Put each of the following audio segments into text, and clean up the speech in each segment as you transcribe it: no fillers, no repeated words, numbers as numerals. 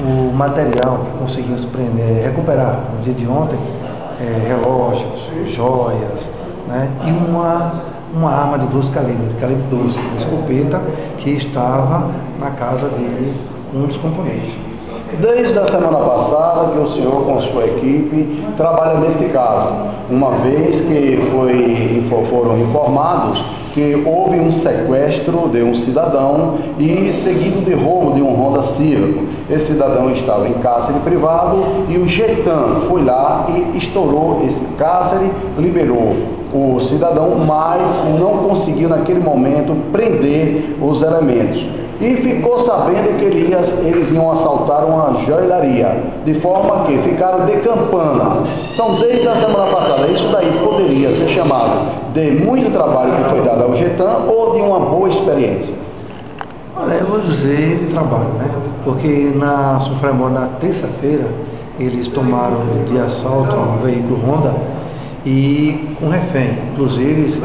o material que conseguimos recuperar no dia de ontem, relógios, joias, né, e uma arma de 12 calibres, de calibre 12, uma escopeta que estava na casa de um dos componentes. Desde a semana passada que o senhor com sua equipe trabalha neste caso, uma vez que foram informados que houve um sequestro de um cidadão e seguido de roubo de um Honda Civic. Esse cidadão estava em cárcere privado e o Getan foi lá e estourou esse cárcere, liberou o cidadão, mas não conseguiu naquele momento prender os elementos. E ficou sabendo que eles iam assaltar uma joalheria, de forma que ficaram de campana. Então, desde a semana passada, isso daí poderia ser chamado de muito trabalho que foi dado ao Getan ou de uma boa experiência? Olha, eu vou dizer de trabalho, né? Porque na terça-feira, eles tomaram de assalto um veículo Honda e com refém. Inclusive,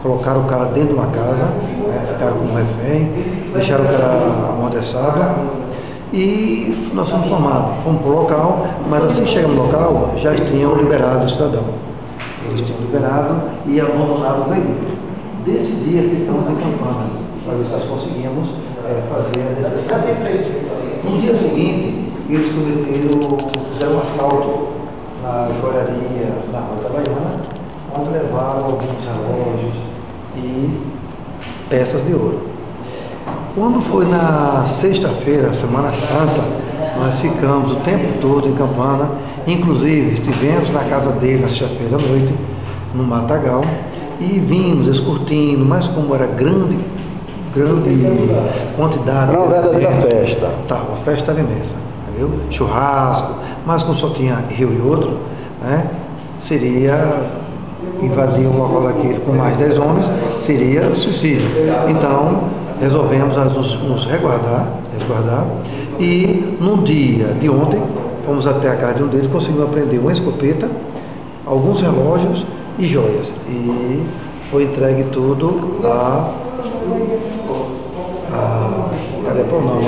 colocaram o cara dentro de uma casa, né, ficaram com um refém, deixaram o cara amordaçado e nós fomos formados. Fomos para o local, mas assim chegamos no local, já tinham liberado o cidadão. Eles tinham liberado e abandonado o veículo. Desse dia ficamos em Campana, para ver se nós conseguimos fazer a detenção. No dia seguinte, eles fizeram um assalto na joalheria na Rua da Baiana, onde levaram alguns relógios e peças de ouro. Quando foi na sexta-feira, Semana Santa, nós ficamos o tempo todo em Campana, inclusive estivemos na casa dele na sexta-feira à noite, no Matagal, e vimos escurtindo, mas como era grande quantidade. Era uma verdadeira festa. Tá, uma festa imensa, entendeu? Churrasco, mas como só tinha eu e outro, né, seria invadir um local daquele com mais 10 homens, seria suicídio. Então, resolvemos nos resguardar, e no dia de ontem, fomos até a casa de um deles, conseguimos apreender uma escopeta, alguns relógios e joias. E foi entregue tudo cadê o nome?